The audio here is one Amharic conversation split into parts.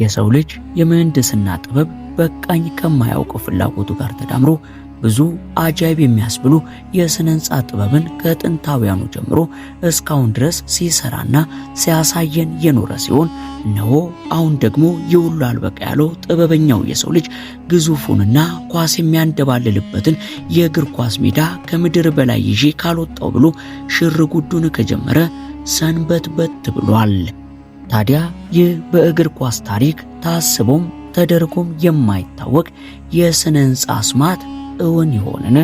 የሰው ልጅ የምህንድስና ጥበብ በቃኝ ከማያውቀው ፍላጎቱ ጋር ተዳምሮ ብዙ አጃይብ የሚያስብሉ የሥነ ሕንጻ ጥበብን ከጥንታውያኑ ጀምሮ እስካሁን ድረስ ሲሰራና ሲያሳየን የኖረ ሲሆን እነሆ አሁን ደግሞ የሁሉ አልበቃ ያለው ጥበበኛው የሰው ልጅ ግዙፉንና ኳስ የሚያንደባልልበትን የእግር ኳስ ሜዳ ከምድር በላይ ይዤ ካልወጣው ብሎ ሽር ጉዱን ከጀመረ ሰንበትበት ብሏል። ታዲያ ይህ በእግር ኳስ ታሪክ ታስቦም ተደርጎም የማይታወቅ የሥነ ሕንጻ አስማት እውን ይሆንን?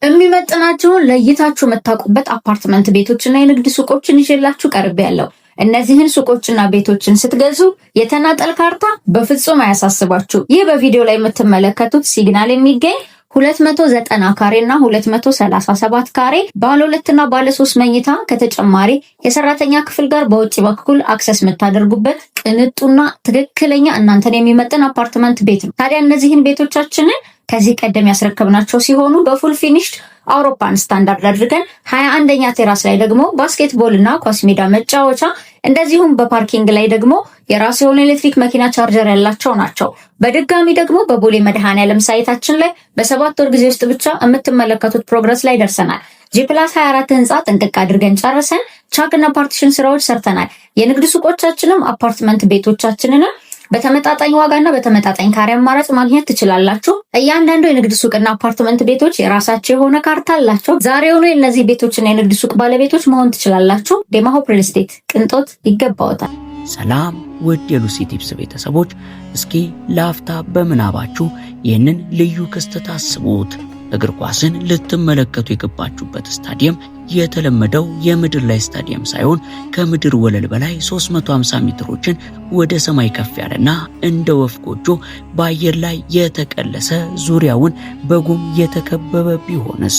የሚመጥናቸውን ለይታችሁ መታቁበት አፓርትመንት ቤቶችና የንግድ ሱቆችን ይዤላችሁ ቀርቤያለሁ። እነዚህን ሱቆችና ቤቶችን ስትገዙ የተናጠል ካርታ በፍጹም አያሳስባችሁ። ይህ በቪዲዮ ላይ የምትመለከቱት ሲግናል የሚገኝ 290 ካሬ እና 237 ካሬ ባለ 2 እና ባለ 3 መኝታ ከተጨማሪ የሰራተኛ ክፍል ጋር በውጭ በኩል አክሰስ የምታደርጉበት ቅንጡና ትክክለኛ እናንተን የሚመጥን አፓርትመንት ቤት ነው። ታዲያ እነዚህን ቤቶቻችንን ከዚህ ቀደም ያስረከብናቸው ሲሆኑ በፉል ፊኒሽድ አውሮፓን ስታንዳርድ አድርገን 21ኛ ቴራስ ላይ ደግሞ ባስኬትቦል እና ኳስ ሜዳ መጫወቻ እንደዚሁም በፓርኪንግ ላይ ደግሞ የራሱ የሆነ ኤሌክትሪክ መኪና ቻርጀር ያላቸው ናቸው። በድጋሚ ደግሞ በቦሌ መድኃኔዓለም ሳይታችን ላይ በ7 ወር ጊዜ ውስጥ ብቻ የምትመለከቱት ፕሮግረስ ላይ ደርሰናል። G+24 ህንጻ ጥንቅቅ አድርገን ጨርሰን ቻክና ፓርቲሽን ስራዎች ሰርተናል። የንግድ ሱቆቻችንም አፓርትመንት ቤቶቻችንንም በተመጣጣኝ ዋጋና በተመጣጣኝ ካሬ አማራጭ ማግኘት ትችላላችሁ። እያንዳንዱ የንግድ ሱቅና አፓርትመንት ቤቶች የራሳቸው የሆነ ካርታ አላቸው። ዛሬውኑ የእነዚህ ቤቶችና የንግድ ሱቅ ባለቤቶች መሆን ትችላላችሁ። ዴማ ሆፕ ሪል ስቴት ቅንጦት ይገባዎታል። ሰላም ውድ የሉሲ ቲፕስ ቤተሰቦች፣ እስኪ ላፍታ በምናባችሁ ይህንን ልዩ ክስተት አስቡት። እግር ኳስን ልትመለከቱ የገባችሁበት ስታዲየም የተለመደው የምድር ላይ ስታዲየም ሳይሆን ከምድር ወለል በላይ 350 ሜትሮችን ወደ ሰማይ ከፍ ያለና እንደ ወፍ ጎጆ በአየር ላይ የተቀለሰ ዙሪያውን በጉም የተከበበ ቢሆንስ?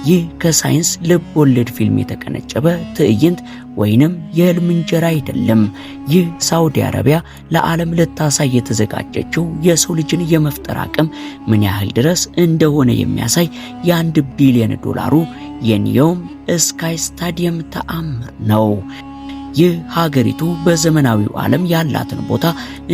ይህ ከሳይንስ ልብ ወለድ ፊልም የተቀነጨበ ትዕይንት ወይንም የህልም እንጀራ አይደለም። ይህ ሳውዲ አረቢያ ለዓለም ልታሳይ የተዘጋጀችው የሰው ልጅን የመፍጠር አቅም ምን ያህል ድረስ እንደሆነ የሚያሳይ የ1 ቢሊዮን ዶላሩ የኒዮም ስካይ ስታዲየም ተአምር ነው። ይህ ሀገሪቱ በዘመናዊው ዓለም ያላትን ቦታ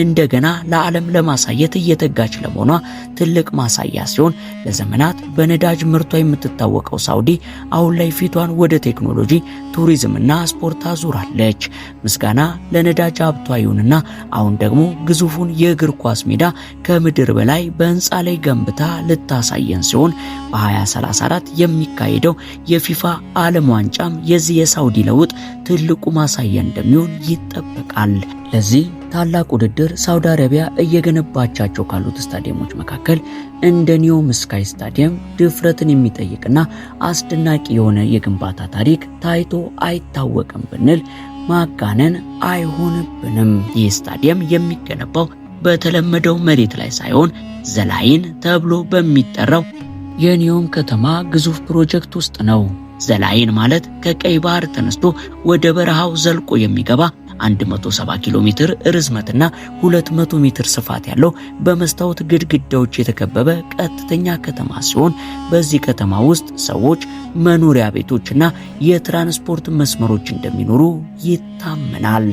እንደገና ለዓለም ለማሳየት እየተጋች ለመሆኗ ትልቅ ማሳያ ሲሆን ለዘመናት በነዳጅ ምርቷ የምትታወቀው ሳውዲ አሁን ላይ ፊቷን ወደ ቴክኖሎጂ፣ ቱሪዝምና ስፖርት አዙራለች። ምስጋና ለነዳጅ ሀብቷ ይሁንና አሁን ደግሞ ግዙፉን የእግር ኳስ ሜዳ ከምድር በላይ በህንፃ ላይ ገንብታ ልታሳየን ሲሆን በ2034 የሚካሄደው የፊፋ ዓለም ዋንጫም የዚህ የሳውዲ ለውጥ ትልቁ ማሳያ እንደሚሆን ይጠበቃል። ለዚህ ታላቅ ውድድር ሳውዲ አረቢያ እየገነባቻቸው ካሉት ስታዲየሞች መካከል እንደ ኒዮም ስካይ ስታዲየም ድፍረትን የሚጠይቅና አስደናቂ የሆነ የግንባታ ታሪክ ታይቶ አይታወቅም ብንል ማጋነን አይሆንብንም። ይህ ስታዲየም የሚገነባው በተለመደው መሬት ላይ ሳይሆን ዘላይን ተብሎ በሚጠራው የኒዮም ከተማ ግዙፍ ፕሮጀክት ውስጥ ነው። ዘላይን ማለት ከቀይ ባህር ተነስቶ ወደ በረሃው ዘልቆ የሚገባ 170 ኪሎ ሜትር ርዝመትና 200 ሜትር ስፋት ያለው በመስታወት ግድግዳዎች የተከበበ ቀጥተኛ ከተማ ሲሆን በዚህ ከተማ ውስጥ ሰዎች፣ መኖሪያ ቤቶችና የትራንስፖርት መስመሮች እንደሚኖሩ ይታመናል።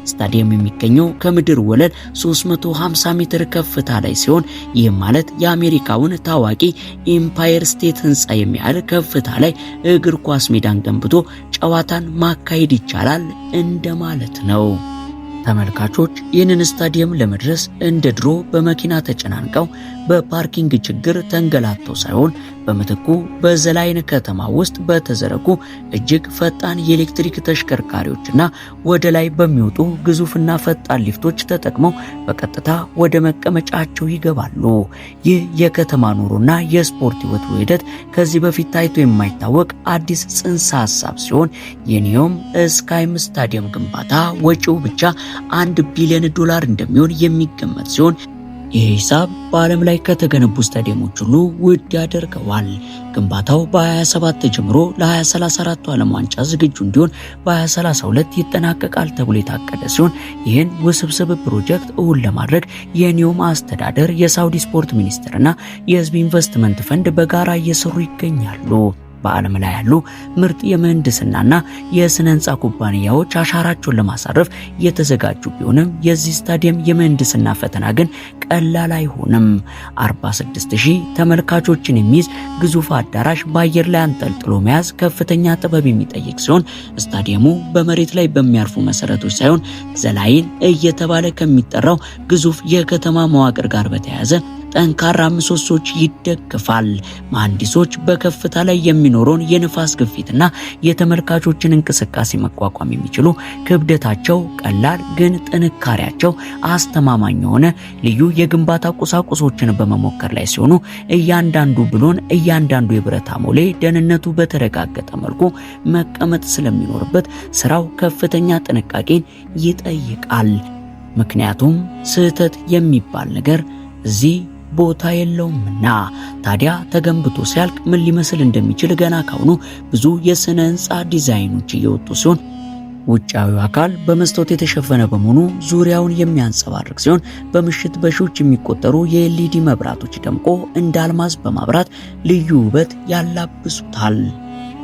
ስታዲየም የሚገኘው ከምድር ወለል 350 ሜትር ከፍታ ላይ ሲሆን ይህም ማለት የአሜሪካውን ታዋቂ ኢምፓየር ስቴት ህንፃ የሚያህል ከፍታ ላይ እግር ኳስ ሜዳን ገንብቶ ጨዋታን ማካሄድ ይቻላል እንደማለት ነው። ተመልካቾች ይህንን ስታዲየም ለመድረስ እንደ ድሮ በመኪና ተጨናንቀው በፓርኪንግ ችግር ተንገላተው ሳይሆን በመተኩ በዘላይን ከተማ ውስጥ በተዘረጉ እጅግ ፈጣን የኤሌክትሪክ ተሽከርካሪዎችና ወደ ላይ በሚወጡ ግዙፍና ፈጣን ሊፍቶች ተጠቅመው በቀጥታ ወደ መቀመጫቸው ይገባሉ። ይህ የከተማ ኑሮና የስፖርት ህይወት ውህደት ከዚህ በፊት ታይቶ የማይታወቅ አዲስ ጽንሰ ሐሳብ ሲሆን የኒዮም ስካይ ስታዲየም ግንባታ ወጪው ብቻ $1 ቢሊዮን እንደሚሆን የሚገመት ሲሆን ይህ ሂሳብ በዓለም ላይ ከተገነቡ ስታዲየሞች ሁሉ ውድ ያደርገዋል። ግንባታው በ2027 ተጀምሮ ለ2034 ዓለም ዋንጫ ዝግጁ እንዲሆን በ2032 ይጠናቀቃል ተብሎ የታቀደ ሲሆን ይህን ውስብስብ ፕሮጀክት እውን ለማድረግ የኒዮም አስተዳደር፣ የሳውዲ ስፖርት ሚኒስቴርና የህዝብ ኢንቨስትመንት ፈንድ በጋራ እየሰሩ ይገኛሉ። በዓለም ላይ ያሉ ምርጥ የምህንድስናና የስነ ህንፃ ኩባንያዎች አሻራቸውን ለማሳረፍ የተዘጋጁ ቢሆንም የዚህ ስታዲየም የምህንድስና ፈተና ግን ቀላል አይሆንም። 46000 ተመልካቾችን የሚይዝ ግዙፍ አዳራሽ በአየር ላይ አንጠልጥሎ መያዝ ከፍተኛ ጥበብ የሚጠይቅ ሲሆን ስታዲየሙ በመሬት ላይ በሚያርፉ መሰረቶች ሳይሆን ዘላይን እየተባለ ከሚጠራው ግዙፍ የከተማ መዋቅር ጋር በተያያዘ ጠንካራ ምሰሶች ይደገፋል። መሐንዲሶች በከፍታ ላይ የሚኖረውን የንፋስ ግፊትና የተመልካቾችን እንቅስቃሴ መቋቋም የሚችሉ ክብደታቸው ቀላል ግን ጥንካሬያቸው አስተማማኝ የሆነ ልዩ የግንባታ ቁሳቁሶችን በመሞከር ላይ ሲሆኑ እያንዳንዱ ብሎን እያንዳንዱ የብረት አሞሌ ደህንነቱ በተረጋገጠ መልኩ መቀመጥ ስለሚኖርበት ስራው ከፍተኛ ጥንቃቄን ይጠይቃል። ምክንያቱም ስህተት የሚባል ነገር እዚህ ቦታ የለውምና። ታዲያ ተገንብቶ ሲያልቅ ምን ሊመስል እንደሚችል ገና ካሁኑ ብዙ የስነ ህንፃ ዲዛይኖች እየወጡ ሲሆን ውጫዊው አካል በመስታወት የተሸፈነ በመሆኑ ዙሪያውን የሚያንጸባርቅ ሲሆን በምሽት በሺዎች የሚቆጠሩ የኤልኢዲ መብራቶች ደምቆ እንደ አልማዝ በማብራት ልዩ ውበት ያላብሱታል።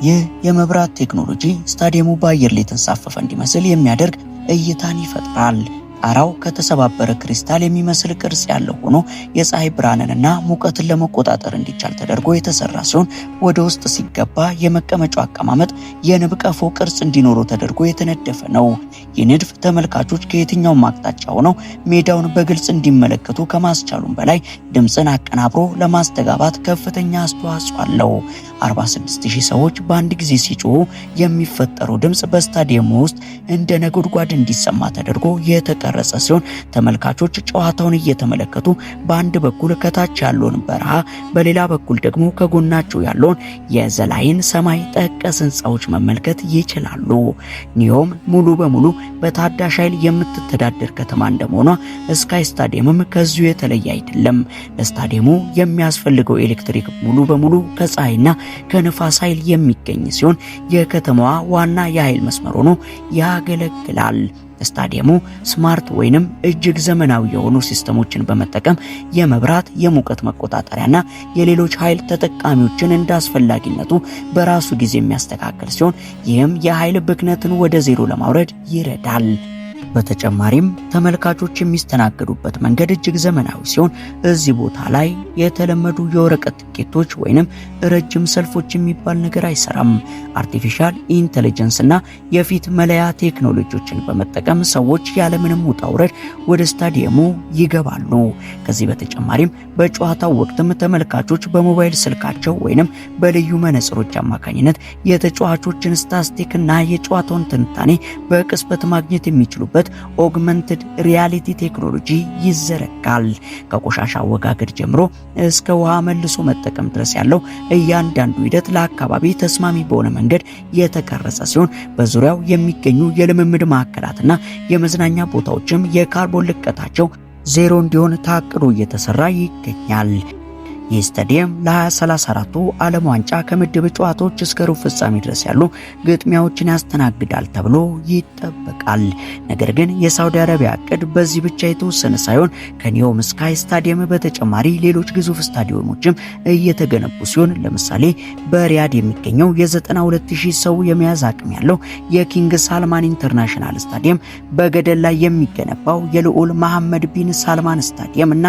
ይህ የመብራት ቴክኖሎጂ ስታዲየሙ በአየር ላይ የተንሳፈፈ እንዲመስል የሚያደርግ እይታን ይፈጥራል። ጣራው ከተሰባበረ ክሪስታል የሚመስል ቅርጽ ያለው ሆኖ የፀሐይ ብርሃንንና ሙቀትን ለመቆጣጠር እንዲቻል ተደርጎ የተሰራ ሲሆን ወደ ውስጥ ሲገባ የመቀመጫው አቀማመጥ የንብ ቀፎ ቅርጽ እንዲኖረው ተደርጎ የተነደፈ ነው። ይህ ንድፍ ተመልካቾች ከየትኛውም አቅጣጫ ሆነው ሜዳውን በግልጽ እንዲመለከቱ ከማስቻሉም በላይ ድምፅን አቀናብሮ ለማስተጋባት ከፍተኛ አስተዋጽኦ አለው። 46000 ሰዎች በአንድ ጊዜ ሲጮሁ የሚፈጠረው ድምፅ በስታዲየሙ ውስጥ እንደ ነጎድጓድ እንዲሰማ ተደርጎ የተቀረጸ ሲሆን ተመልካቾች ጨዋታውን እየተመለከቱ በአንድ በኩል ከታች ያለውን በረሃ በሌላ በኩል ደግሞ ከጎናቸው ያለውን የዘላይን ሰማይ ጠቀስ ህንፃዎች መመልከት ይችላሉ። ኒዮም ሙሉ በሙሉ በታዳሽ ኃይል የምትተዳደር ከተማ እንደመሆኗ ስካይ ስታዲየምም ከዚሁ የተለየ አይደለም። ለስታዲየሙ የሚያስፈልገው ኤሌክትሪክ ሙሉ በሙሉ ከፀሐይና ከንፋስ ኃይል የሚገኝ ሲሆን የከተማዋ ዋና የኃይል መስመር ሆኖ ያገለግላል። ስታዲየሙ ስማርት ወይንም እጅግ ዘመናዊ የሆኑ ሲስተሞችን በመጠቀም የመብራት፣ የሙቀት መቆጣጠሪያና የሌሎች ኃይል ተጠቃሚዎችን እንዳስፈላጊነቱ በራሱ ጊዜ የሚያስተካክል ሲሆን ይህም የኃይል ብክነትን ወደ ዜሮ ለማውረድ ይረዳል። በተጨማሪም ተመልካቾች የሚስተናገዱበት መንገድ እጅግ ዘመናዊ ሲሆን እዚህ ቦታ ላይ የተለመዱ የወረቀት ትኬቶች ወይንም ረጅም ሰልፎች የሚባል ነገር አይሰራም። አርቲፊሻል ኢንተለጀንስ እና የፊት መለያ ቴክኖሎጂዎችን በመጠቀም ሰዎች ያለምንም ውጣ ውረድ ወደ ስታዲየሙ ይገባሉ። ከዚህ በተጨማሪም በጨዋታው ወቅትም ተመልካቾች በሞባይል ስልካቸው ወይንም በልዩ መነጽሮች አማካኝነት የተጫዋቾችን ስታስቲክ እና የጨዋታውን ትንታኔ በቅጽበት ማግኘት የሚችሉበት ኦግመንትድ ሪያሊቲ ቴክኖሎጂ ይዘረጋል። ከቆሻሻ አወጋገድ ጀምሮ እስከ ውሃ መልሶ መጠቀም ድረስ ያለው እያንዳንዱ ሂደት ለአካባቢ ተስማሚ በሆነ መንገድ የተቀረጸ ሲሆን በዙሪያው የሚገኙ የልምምድ ማዕከላትና የመዝናኛ ቦታዎችም የካርቦን ልቀታቸው ዜሮ እንዲሆን ታቅዶ እየተሰራ ይገኛል። ይህ ስታዲየም ለ2034 ዓለም ዋንጫ ከምድብ ጨዋታዎች እስከ ሩብ ፍጻሜ ድረስ ያሉ ግጥሚያዎችን ያስተናግዳል ተብሎ ይጠበቃል። ነገር ግን የሳውዲ አረቢያ እቅድ በዚህ ብቻ የተወሰነ ሳይሆን ከኒዮም ስካይ ስታዲየም በተጨማሪ ሌሎች ግዙፍ ስታዲየሞችም እየተገነቡ ሲሆን ለምሳሌ በሪያድ የሚገኘው የ92000 ሰው የመያዝ አቅም ያለው የኪንግ ሳልማን ኢንተርናሽናል ስታዲየም፣ በገደል ላይ የሚገነባው የልዑል መሐመድ ቢን ሳልማን ስታዲየም እና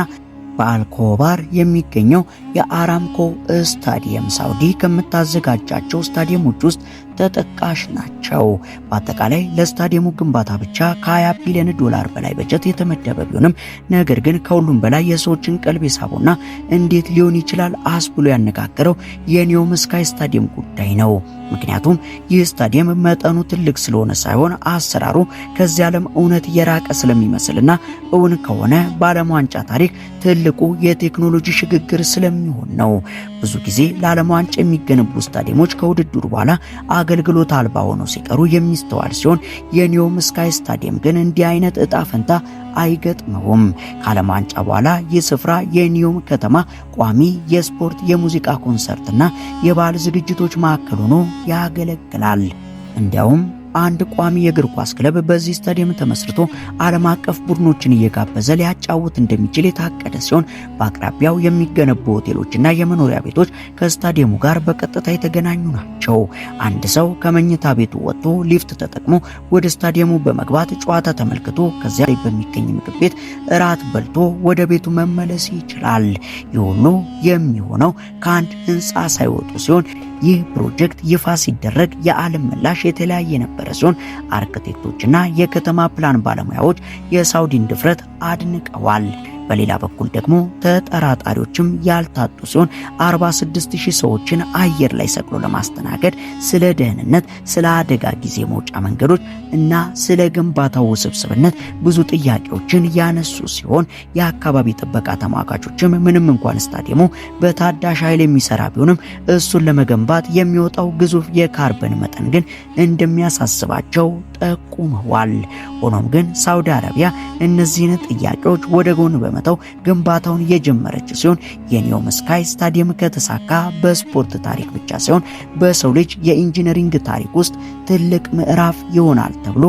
በአልኮባር የሚገኘው የአራምኮ ስታዲየም ሳውዲ ከምታዘጋጃቸው ስታዲየሞች ውስጥ ተጠቃሽ ናቸው። በአጠቃላይ ለስታዲየሙ ግንባታ ብቻ ከ20 ቢሊዮን ዶላር በላይ በጀት የተመደበ ቢሆንም ነገር ግን ከሁሉም በላይ የሰዎችን ቀልብ የሳበውና እንዴት ሊሆን ይችላል አስብሎ ያነጋገረው የኒዮም ስካይ ስታዲየም ጉዳይ ነው። ምክንያቱም ይህ ስታዲየም መጠኑ ትልቅ ስለሆነ ሳይሆን አሰራሩ ከዚህ ዓለም እውነት የራቀ ስለሚመስልና እውን ከሆነ በዓለም ዋንጫ ታሪክ ትልቁ የቴክኖሎጂ ሽግግር ስለሚሆን ነው። ብዙ ጊዜ ለዓለም ዋንጫ የሚገነቡ ስታዲየሞች ከውድድሩ በኋላ አገልግሎት አልባ ሆነው ሲቀሩ የሚስተዋል ሲሆን የኒዮም ስካይ ስታዲየም ግን እንዲህ አይነት እጣ ፈንታ አይገጥመውም። ከዓለም ዋንጫ በኋላ ይህ ስፍራ የኒዮም ከተማ ቋሚ የስፖርት፣ የሙዚቃ ኮንሰርትና የባህል ዝግጅቶች ማዕከል ሆኖ ያገለግላል። እንዲያውም አንድ ቋሚ የእግር ኳስ ክለብ በዚህ ስታዲየም ተመስርቶ ዓለም አቀፍ ቡድኖችን እየጋበዘ ሊያጫውት እንደሚችል የታቀደ ሲሆን በአቅራቢያው የሚገነቡ ሆቴሎችና የመኖሪያ ቤቶች ከስታዲየሙ ጋር በቀጥታ የተገናኙ ናቸው። አንድ ሰው ከመኝታ ቤቱ ወጥቶ ሊፍት ተጠቅሞ ወደ ስታዲየሙ በመግባት ጨዋታ ተመልክቶ ከዚያ ላይ በሚገኝ ምግብ ቤት እራት በልቶ ወደ ቤቱ መመለስ ይችላል። ይህ ሁሉ የሚሆነው ከአንድ ህንፃ ሳይወጡ ሲሆን ይህ ፕሮጀክት ይፋ ሲደረግ የዓለም ምላሽ የተለያየ ነበረ ሲሆን አርክቴክቶችና የከተማ ፕላን ባለሙያዎች የሳውዲን ድፍረት አድንቀዋል። በሌላ በኩል ደግሞ ተጠራጣሪዎችም ያልታጡ ሲሆን 46000 ሰዎችን አየር ላይ ሰቅሎ ለማስተናገድ ስለ ደህንነት፣ ስለ አደጋ ጊዜ መውጫ መንገዶች እና ስለ ግንባታው ውስብስብነት ብዙ ጥያቄዎችን ያነሱ ሲሆን የአካባቢ ጥበቃ ተሟጋቾችም ምንም እንኳን ስታዲየሙ በታዳሽ ኃይል የሚሰራ ቢሆንም እሱን ለመገንባት የሚወጣው ግዙፍ የካርበን መጠን ግን እንደሚያሳስባቸው ጠቁመዋል። ሆኖም ግን ሳውዲ አረቢያ እነዚህን ጥያቄዎች ወደ ጎን በመተው ግንባታውን የጀመረች ሲሆን የኒዮም ስካይ ስታዲየም ከተሳካ በስፖርት ታሪክ ብቻ ሳይሆን በሰው ልጅ የኢንጂነሪንግ ታሪክ ውስጥ ትልቅ ምዕራፍ ይሆናል ተብሎ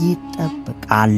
ይጠበቃል።